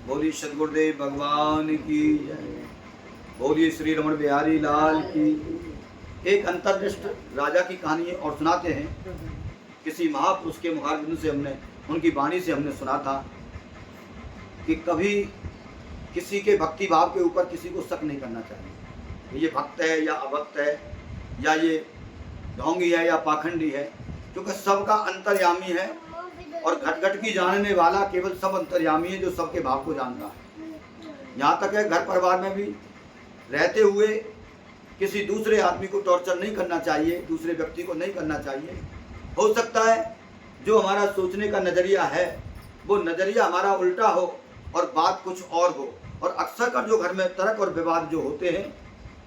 बोलिए सदगुरुदेव भगवान की जय। बोलिए श्री रमण बिहारी लाल की। एक अंतर्दृष्ट राजा की कहानी और सुनाते हैं। किसी महापुरुष के मुखारबिंद से हमने, उनकी वाणी से हमने सुना था कि कभी किसी के भक्ति भाव के ऊपर किसी को शक नहीं करना चाहिए। ये भक्त है या अभक्त है, या ये ढोंगी है या पाखंडी है, क्योंकि सबका अंतर्यामी है और घट घट की जानने वाला केवल सब अंतर्यामी है जो सबके भाव को जानता है। यहाँ तक है घर परिवार में भी रहते हुए किसी दूसरे आदमी को टॉर्चर नहीं करना चाहिए, दूसरे व्यक्ति को नहीं करना चाहिए। हो सकता है जो हमारा सोचने का नज़रिया है वो नज़रिया हमारा उल्टा हो और बात कुछ और हो। और अक्सर कर जो घर में तर्क और विवाद जो होते हैं,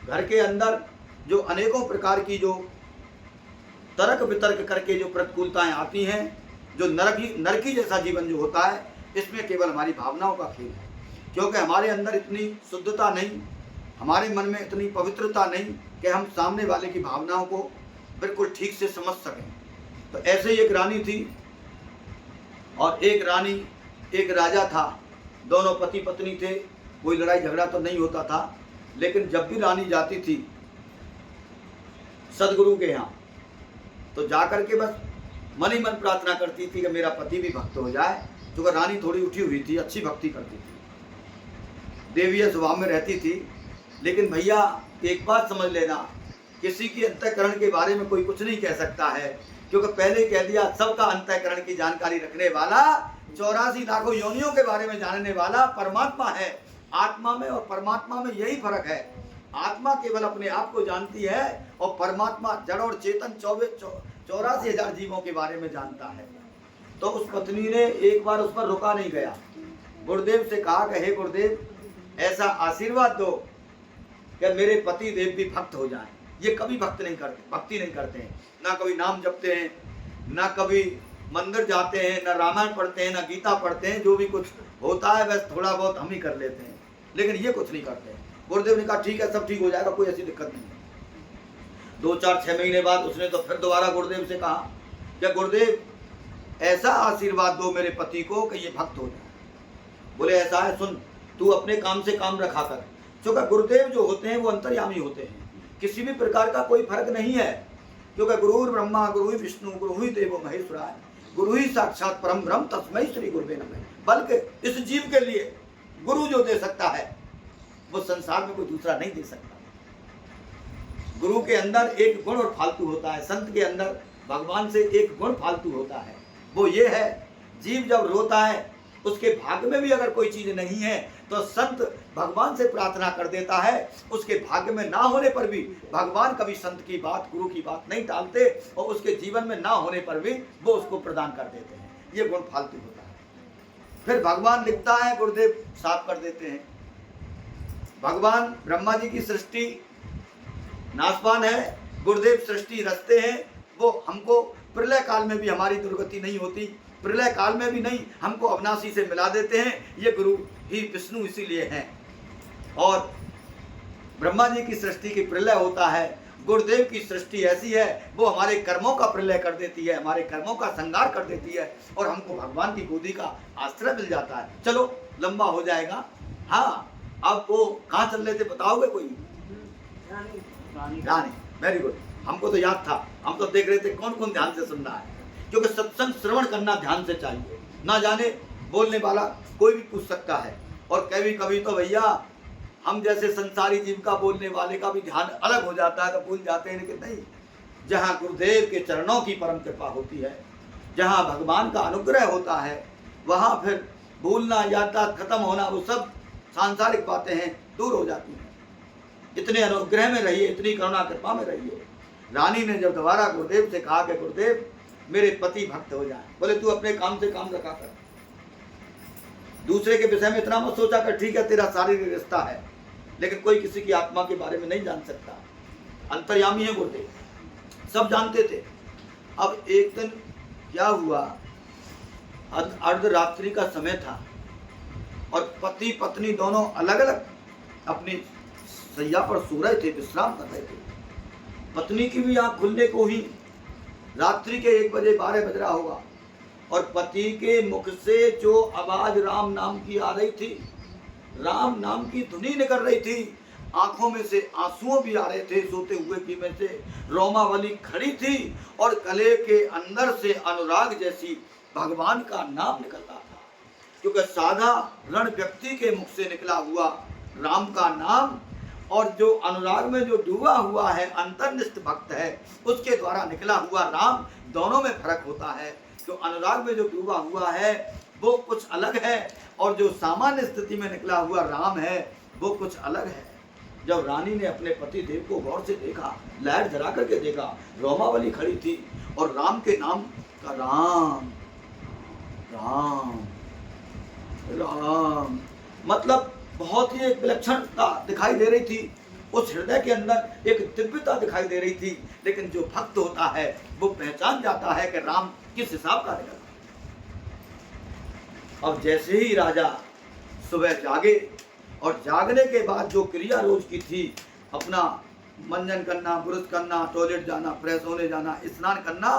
घर के अंदर जो अनेकों प्रकार की जो तर्क वितर्क करके जो प्रतिकूलताएं आती हैं, जो नरकी जैसा जीवन जो होता है, इसमें केवल हमारी भावनाओं का खेल है। क्योंकि हमारे अंदर इतनी शुद्धता नहीं, हमारे मन में इतनी पवित्रता नहीं कि हम सामने वाले की भावनाओं को बिल्कुल ठीक से समझ सकें। तो ऐसे ही एक रानी थी और एक राजा था। दोनों पति पत्नी थे, कोई लड़ाई झगड़ा तो नहीं होता था। लेकिन जब भी रानी जाती थी सदगुरु के यहाँ, तो जाकर के बस मन ही मन प्रार्थना करती थी कि मेरा पति भी भक्त हो जाए। क्योंकि रानी थोड़ी उठी हुई थी, अच्छी भक्ति करती थी, देवीय स्वभाव में रहती थी। लेकिन भैया एक बात समझ लेना, किसी की अंतःकरण के बारे में कोई कुछ नहीं कह सकता है, क्योंकि पहले कह दिया सबका अंतःकरण की जानकारी रखने वाला, 84 लाखों योनियों के बारे में जानने वाला परमात्मा है। आत्मा में और परमात्मा में यही फर्क है। आत्मा केवल अपने आप को जानती है और परमात्मा जड़ और चेतन 84,000 जीवों के बारे में जानता है। तो उस पत्नी ने एक बार उस पर रुका नहीं गया, गुरुदेव से कहा कि हे गुरुदेव, ऐसा आशीर्वाद दो कि मेरे पति देव भी भक्त हो जाएं। ये कभी भक्ति नहीं करते हैं, ना कभी नाम जपते हैं, ना कभी मंदिर जाते हैं, ना रामायण पढ़ते हैं, ना गीता पढ़ते हैं। जो भी कुछ होता है बस थोड़ा बहुत हम ही कर लेते हैं, लेकिन ये कुछ नहीं करते हैं। गुरुदेव ने कहा ठीक है, सब ठीक हो जाएगा, कोई ऐसी दिक्कत नहीं है। 2-4-6 महीने बाद उसने तो फिर दोबारा गुरुदेव से कहा कि गुरुदेव ऐसा आशीर्वाद दो मेरे पति को कि ये भक्त हो जाए। बोले ऐसा है, सुन, तू अपने काम से काम रखा कर। क्योंकि गुरुदेव जो होते हैं वो अंतर्यामी होते हैं, किसी भी प्रकार का कोई फर्क नहीं है। क्योंकि गुरुर् ब्रह्मा गुरु विष्णु गुरु ही देवो महेश्वराय, गुरु ही साक्षात परम ब्रह्म तस्मै श्री गुरुवे नमः। बल्कि इस जीव के लिए गुरु जो दे सकता है वो संसार में कोई दूसरा नहीं दे सकता। गुरु के अंदर एक गुण और फालतू होता है, संत के अंदर भगवान से एक गुण फालतू होता है। वो ये है, जीव जब रोता है उसके भाग्य में भी अगर कोई चीज नहीं है तो संत भगवान से प्रार्थना कर देता है। उसके भाग्य में ना होने पर भी भगवान कभी संत की बात, गुरु की बात नहीं टालते और उसके जीवन में ना होने पर भी वो उसको प्रदान कर देते हैं। ये गुण फालतू होता है। फिर भगवान लिखता है, गुरुदेव साफ कर देते हैं। भगवान ब्रह्मा जी की सृष्टि नाशवान है, गुरुदेव सृष्टि रचते हैं। वो हमको प्रलय काल में भी हमारी दुर्गति नहीं होती, प्रलय काल में भी नहीं, हमको अविनाशी से मिला देते हैं। ये गुरु ही विष्णु इसीलिए हैं। और ब्रह्मा जी की सृष्टि की प्रलय होता है, गुरुदेव की सृष्टि ऐसी है वो हमारे कर्मों का प्रलय कर देती है, हमारे कर्मों का संहार कर देती है और हमको भगवान की गोदी का आश्रय मिल जाता है। चलो लंबा हो जाएगा। हाँ, अब वो कहाँ चल रहे थे बताओगे कोई? रानी। वेरी गुड, हमको तो याद था, हम तो देख रहे थे कौन कौन ध्यान से सुन रहा है। क्योंकि सत्संग श्रवण करना ध्यान से चाहिए, ना जाने बोलने वाला कोई भी पूछ सकता है। और कभी कभी तो भैया हम जैसे संसारी जीव का, बोलने वाले का भी ध्यान अलग हो जाता है, तो भूल जाते हैं। लेकिन नहीं, जहाँ गुरुदेव के चरणों की परम कृपा होती है, जहाँ भगवान का अनुग्रह होता है, वहाँ फिर भूलना, याददाश्त खत्म होना, वो सब सांसारिक बातें हैं, दूर हो जाती हैं। इतने अनुग्रह में रहिए, इतनी करुणा कृपा में रहिए। रानी ने जब दोबारा गुरुदेव से कहा कि गुरुदेव मेरे पति भक्त हो जाए, बोले तू अपने काम से काम रखा कर, दूसरे के विषय में इतना मत सोचा कर। ठीक है, तेरा शारीरिक रिश्ता है, लेकिन कोई किसी की आत्मा के बारे में नहीं जान सकता। अंतर्यामी है गुरुदेव, सब जानते थे। अब एक दिन क्या हुआ, अर्धरात्रि का समय था और पति पत्नी दोनों अलग अलग अपनी सैया पर सो रहे थे, विश्राम कर रहे थे। पत्नी की भी आंख खुलने को ही रात्रि के 1 बजे 12 बज रहा होगा और पति के मुख से जो आवाज राम नाम की आ रही थी, राम नाम की धुनी निकल रही थी, आंखों में से आंसुओं भी आ रहे थे, सोते हुए की में से रोमावली खड़ी थी और गले के अंदर से अनुराग जैसी भगवान का नाम निकलता था। क्योंकि साधारण व्यक्ति के मुख से निकला हुआ राम का नाम और जो अनुराग में जो डूबा हुआ है, अंतर्निष्ठ भक्त है, उसके द्वारा निकला हुआ राम, दोनों में फर्क होता है। जो अनुराग में जो डूबा हुआ है वो कुछ अलग है और जो सामान्य स्थिति में निकला हुआ राम है वो कुछ अलग है। जब रानी ने अपने पति देव को गौर से देखा, लाइट जला करके देखा, रोमावली खड़ी थी और राम के नाम का राम राम राम मतलब बहुत ही एक विलक्षणता दिखाई दे रही थी। उस हृदय के अंदर एक दिव्यता दिखाई दे रही थी। लेकिन जो भक्त होता है वो पहचान जाता है कि राम किस हिसाब का निकला। अब जैसे ही राजा सुबह जागे और जागने के बाद जो क्रिया रोज की थी, अपना मंजन करना, ब्रुश करना, टॉयलेट जाना, फ्रेश होने जाना, स्नान करना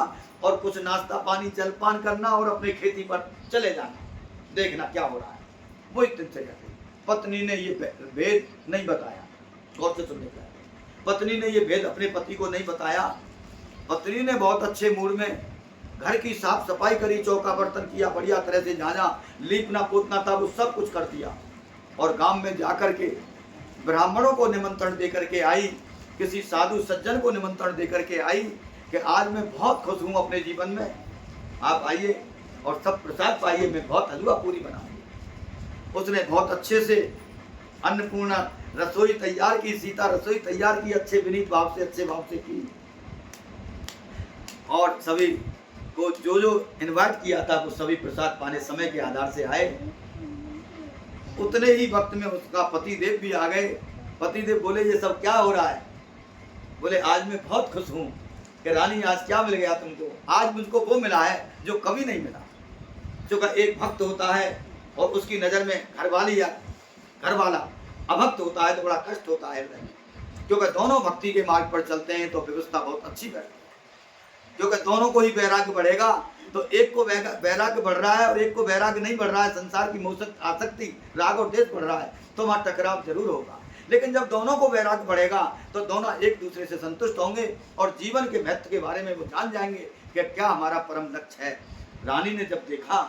और कुछ नाश्ता पानी जलपान करना और अपने खेती पर चले जाना, देखना क्या हो रहा है, वो दिनचर्या थी। पत्नी ने ये भेद नहीं बताया, गौर से सुनने का, पत्नी ने ये भेद अपने पति को नहीं बताया। पत्नी ने बहुत अच्छे मूड में घर की साफ सफाई करी, चौका बर्तन किया, बढ़िया तरह से जाना, लीपना पोतना था वो सब कुछ कर दिया और गांव में जाकर के ब्राह्मणों को निमंत्रण देकर के आई, किसी साधु सज्जन को निमंत्रण देकर के आई कि आज मैं बहुत खुश हूँ अपने जीवन में, आप आइए और सब प्रसाद पाइए, मैं बहुत हलवा पूरी बनाऊंगी। उसने बहुत अच्छे से अन्नपूर्णा रसोई तैयार की, सीता रसोई तैयार की, अच्छे विनीत भाव से, अच्छे भाव से की और सभी को जो जो इनवाइट किया था वो सभी प्रसाद पाने समय के आधार से आए। उतने ही वक्त में उसका पतिदेव भी आ गए। पतिदेव बोले ये सब क्या हो रहा है? बोले आज मैं बहुत खुश हूँ कि रानी आज क्या मिल गया तुमको, आज मुझको वो मिला है जो कभी नहीं मिला। क्योंकि एक भक्त होता है और उसकी नज़र में घरवाली या घरवाला अभक्त होता है तो बड़ा कष्ट होता है हृदय में। क्योंकि दोनों भक्ति के मार्ग पर चलते हैं तो व्यवस्था बहुत अच्छी बैठती है। क्योंकि दोनों को ही वैराग्य बढ़ेगा तो एक को वैराग्य बढ़ रहा है और एक को वैराग्य नहीं बढ़ रहा है, संसार की मोह आसक्ति राग और देश बढ़ रहा है तो वहाँ टकराव जरूर होगा। लेकिन जब दोनों को वैराग्य बढ़ेगा तो दोनों एक दूसरे से संतुष्ट होंगे और जीवन के महत्व के बारे में वो जान जाएंगे कि क्या हमारा परम लक्ष्य है। रानी ने जब देखा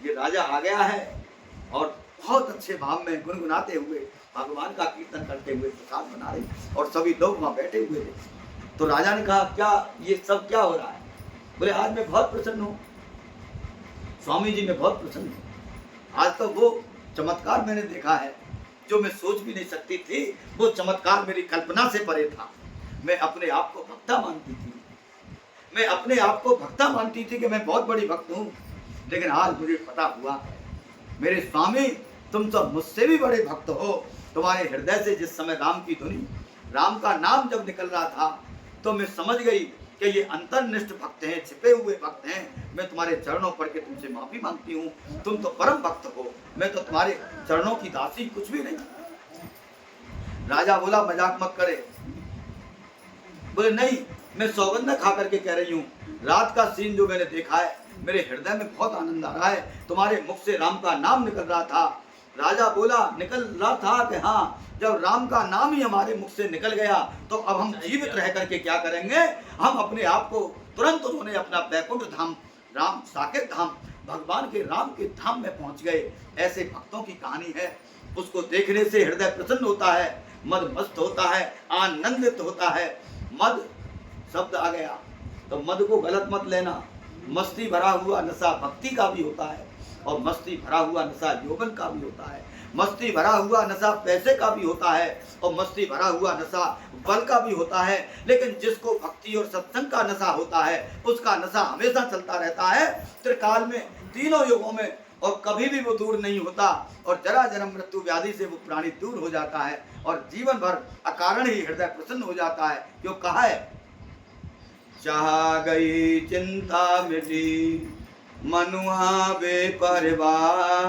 ये राजा आ गया है और बहुत अच्छे भाव में गुनगुनाते हुए भगवान का कीर्तन करते हुए प्रसाद बना रही और सभी लोग वहाँ बैठे हुए थे, तो राजा ने कहा क्या ये सब क्या हो रहा है? बोले आज मैं बहुत प्रसन्न हूँ स्वामी जी, मैं बहुत प्रसन्न हूँ। आज तो वो चमत्कार मैंने देखा है जो मैं सोच भी नहीं सकती थी, वो चमत्कार मेरी कल्पना से परे था। मैं अपने आप को भक्ता मानती थी, मैं अपने आप को भक्ता मानती थी कि मैं बहुत बड़ी भक्त हूँ। लेकिन आज मुझे पता हुआ मेरे स्वामी तुम तो मुझसे भी बड़े भक्त हो। तुम्हारे हृदय से जिस समय राम की धुनी, राम का नाम जब निकल रहा था तो मैं समझ गई कि ये अंतर्निष्ठ भक्त हैं, छिपे हुए भक्त हैं। मैं तुम्हारे चरणों पर के तुमसे माफी मांगती हूँ, तुम तो परम भक्त हो, मैं तो तुम्हारे चरणों की दासी कुछ भी नहीं। राजा बोला मजाक मत करे। बोले नहीं, मैं सौगंध खा करके कह रही हूँ, रात का सीन जो मैंने देखा है मेरे हृदय में बहुत आनंद आ रहा है। तुम्हारे मुख से राम का नाम निकल रहा था। राजा बोला निकल रहा था कि हाँ, जब राम का नाम ही हमारे मुख से निकल गया तो अब हम जीवित रह करके क्या करेंगे? हम अपने आप को तुरंत उन्होंने अपना बैकुंठ धाम, राम साकेत धाम, भगवान के राम के धाम में पहुंच गए। ऐसे भक्तों की कहानी है। उसको देखने से हृदय प्रसन्न होता है, मद मस्त होता है, आनंदित होता है। मद शब्द आ गया तो मद को गलत मत लेना। मस्ती भरा हुआ नशा भक्ति का भी होता है और मस्ती भरा हुआ नशा यौवन का भी होता है। मस्ती भरा हुआ नशा पैसे का भी होता है और मस्ती भरा हुआ नशा बल का भी होता है। लेकिन जिसको भक्ति और सत्संग का नशा होता है उसका नशा हमेशा चलता रहता है, त्रिकाल में, तीनों युगों में, और कभी भी वो दूर नहीं होता। और जरा जन्म मृत्यु व्याधि से वो प्राणी दूर हो जाता है और जीवन भर अकारण ही हृदय प्रसन्न हो जाता है। क्यों कहा है, चाह गई चिंता मिटी मनुआ बेपरवाह,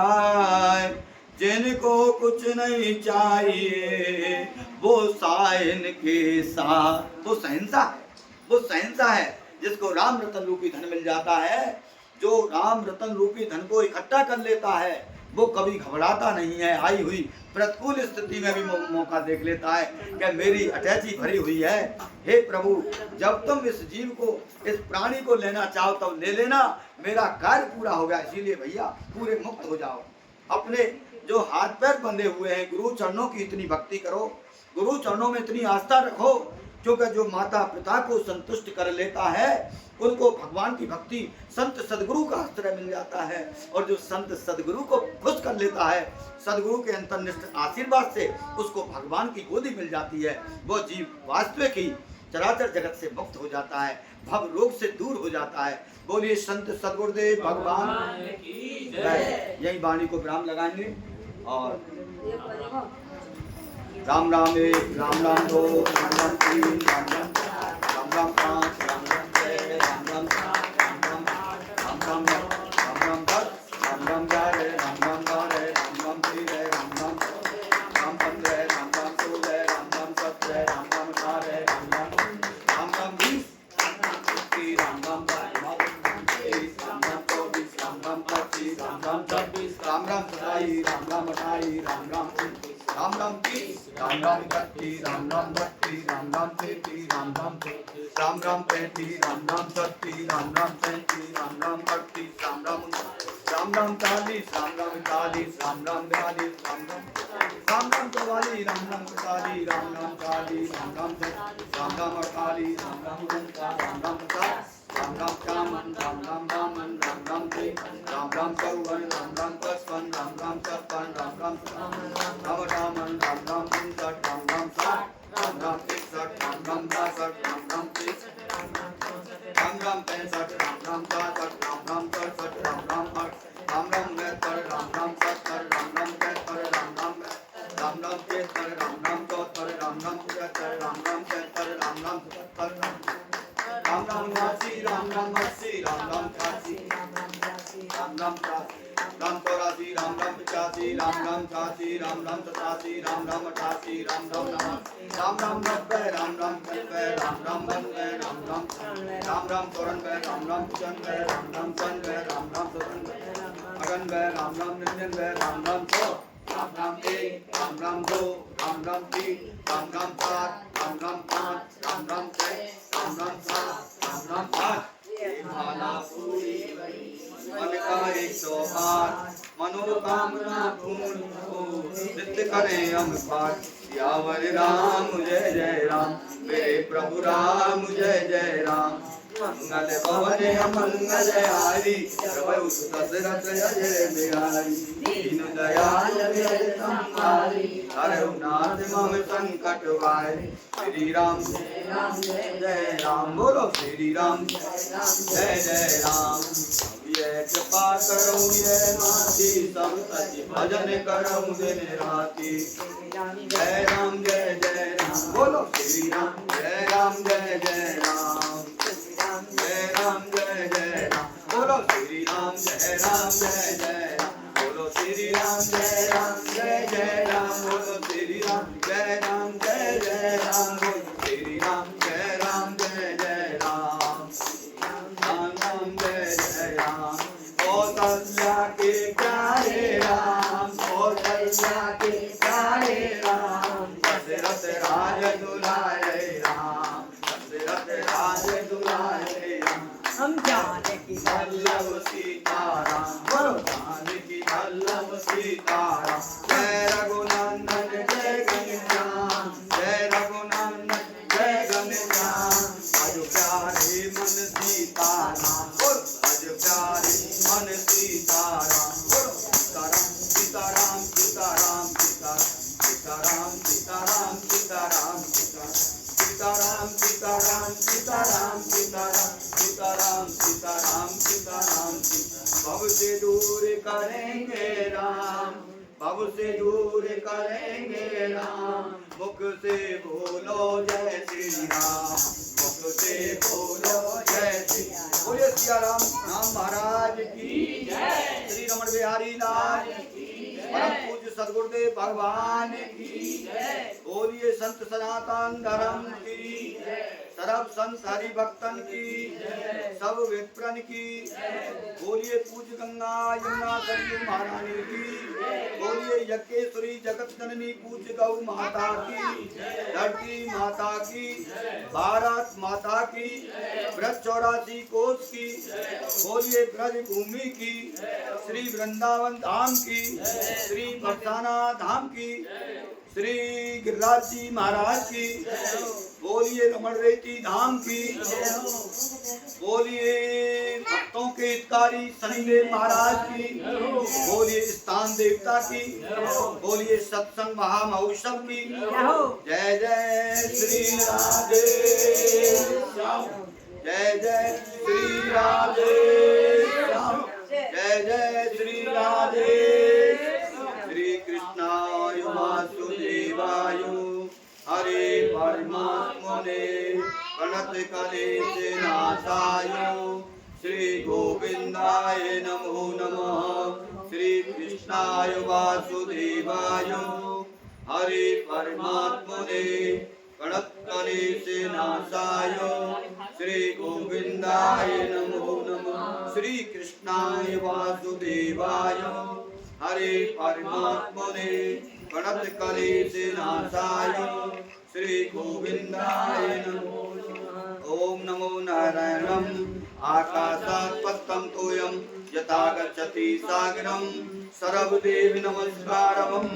जिनको कुछ नहीं चाहिए वो सायन के साथ। वो सहनसा है, वो सहनसा है जिसको राम रतन रूपी धन मिल जाता है, जो राम रतन रूपी धन को इकट्ठा कर लेता है वो कभी घबराता नहीं है। आई हुई प्रतिकूल स्थिति में भी मौका देख लेता है कि मेरी अटैची भरी हुई है। हे प्रभु, जब तुम इस जीव को, इस प्राणी को लेना चाहो तब ले लेना, मेरा कार्य पूरा हो गया। इसीलिए भैया पूरे मुक्त हो जाओ। अपने जो हाथ पैर बंधे हुए हैं, गुरु चरणों की इतनी भक्ति करो, गुरु चरणों में इतनी आस्था रखो, क्योंकि जो माता पिता को संतुष्ट कर लेता है उनको भगवान की भक्ति संत सदगुरु का आश्रय मिल जाता है। और जो संत सदगुरु को खुश कर लेता है, सदगुरु के अंतर्निष्ठ आशीर्वाद से उसको भगवान की गोदी मिल जाती है। वो जीव वास्तविक ही चराचर जगत से मुक्त हो जाता है, भव रोग से दूर हो जाता है। बोलिए संत सदगुरुदेव भगवान की जय। यही वाणी को विराम लगाएंगे और राम राम एक, राम राम दो, राम राम तीन, राम राम चार, राम राम पाँच, राम राम छः, राम राम सात, राम राम आठ, राम राम नौ, राम राम 10, राम राम 11, राम राम 12, राम राम 13, राम राम 14, राम 15, राम राम 16, राम राम 17, राम राम 18, राम राम 20, राम राम 21, राम राम 22, राम राम 24, राम राम 25, राम राम 26, राम राम 27, राम राम 28, राम राम 29, राम राम 30, राम राम 31, राम राम 32, राम राम 33, राम राम 34, राम राम 35, राम राम 36, राम राम 37, राम राम 38, राम राम 39, राम राम 40, राम राम 41, राम राम 42, राम राम 44, राम राम 45, राम राम 40, राम राम 46, राम राम 48, राम राम 49, राम राम 50, राम राम 51, राम राम 52, राम राम 53, राम राम 54, राम राम 55, राम राम 56, राम राम 57, राम राम 59, राम राम 60, राम राम 61, राम राम 62, राम राम 63, राम राम 65, राम राम 66, राम राम 67, राम राम 68, राम राम 69, राम राम 70, राम राम 73, राम राम 73, राम राम 74, राम राम 75, राम राम 76, राम राम 77, राम राम 77, राम राम 79, राम राम 80, राम राम 81, राम राम 82, राम 84, राम राम 85, राम राम 86, राम राम 87, राम राम 88, राम राम 90, राम राम 90, राम राम 91, राम राम 92, राम राम 93, राम राम 94, राम राम 95, राम राम 96, राम राम 97, 98, राम राम 99, राम राम 100, राम राम 1, राम राम 2, राम राम 3, राम राम 4, राम राम 5, राम राम 6, राम राम 7, राम राम 8। माला पूरी मन का 108, मनोकामना पूर्ण हो, नित्य करें हम पाठ। सियावर राम जय जय राम, मेरे प्रभु राम जय जय राम। मंगल भवन मंगल हारी, प्रभु दशरथ जय बिहारी। दीन दयाल संहारी, हरनाथ मम संकट वारी। श्री राम जय जय राम, बोलो श्री राम जय जय राम। ये कृपा करो ये माती, सब सच भजन करो दिन राती। जय राम जय जय राम, बोलो श्री राम जय राम जय जय राम। जय राम जय जय राम, बोलो श्री राम जय राम जय जय राम। बोलो श्री राम जय राम जय जय राम, बोलो श्री राम जय राम जय जय राम। बोलो श्री राम जय राम जय जय राम। राम राम जय जय राम। कौशल्या के प्यारे राम, कौशल्या के प्यारे राम। दशरथ राज दुलारे राम, दशरथ राज दुलारे राम। हम जानकी वल्लभ सीताराम, बोलो जानकी वल्लभ सीताराम। जय रघुनंदन जय घनश्याम, जय रघुनंदन जय घनश्याम। अज प्यारे मन सीताराम, बोलो अज प्यारे मन सीताराम। बोलो सीताराम सीताराम सीताराम सीताराम सीताराम सीताराम सीताराम सीताराम सीताराम सीताराम सीताराम सीताराम सीताराम सीताराम। भव से दूर करेंगे राम, भव से दूर करेंगे राम। मुख से बोलो जय श्री राम, मुख से बोलो जय श्री राम। बोलिए सिया राम राम महाराज की जय। श्री रमण बिहारी लाल की जय। परम पूज्य सद्गुरुदेव भगवान की जय। बोलिए संत सनातन धर्म की जय। सर्व संत हरि भक्तन की, सब विप्रन की। बोलिए पूज्य गंगा यमुना सरयू महारानी की। बोलिए यज्ञेश्वरी जगत जननी पूज्य गौ माता की, धरती माता की, भारत माता की, ब्रज 84 कोस की। बोलिए ब्रज भूमि की, श्री वृंदावन धाम की, श्री बरसाना धाम की, श्री गिरिराज जी महाराज की। बोलिए रमण रेती धाम की। बोलिए भक्तों के हितकारी शनिदेव महाराज की। बोलिए स्थान देवता की। बोलिए सत्संग महामहोत्सव की। जय जय श्री राधे श्याम, जय जय श्री राधे श्याम, जय जय श्री राधे। श्री कृष्णाय वासुदेवाय हरे परमात्मने प्रणत क्लेश नाशाय श्री गोविंदाय नमो नमः। श्री कृष्णाय वासुदेवाय हरे परमात्मने प्रणत क्लेश नाशाय श्री गोविंदाय नमो नमः। श्री कृष्णाय वासुदेवाय हरे परमात्मने प्रणत क्लेश नाशाय श्री गोविंदाय नमो नमः। ओम नमो नारायणम आकाशात् पतितं तोयं यथा गच्छति सागरं सर्वदेव नमस्कारं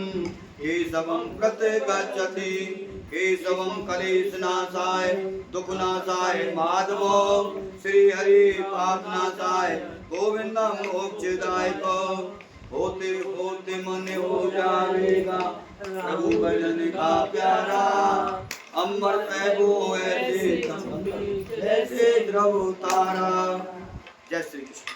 केशवं प्रत्यगच्छति केशवं कलेशनाशाय दुःखनाशाय माधवो श्री हरि पापनाशाय गोविंदं मोक्षदायको। होते होते मन हो जाएगा प्रभु भजन का प्यारा, अंबर पे वो ऐसे जैसे ध्रुव तारा। जय श्री कृष्ण।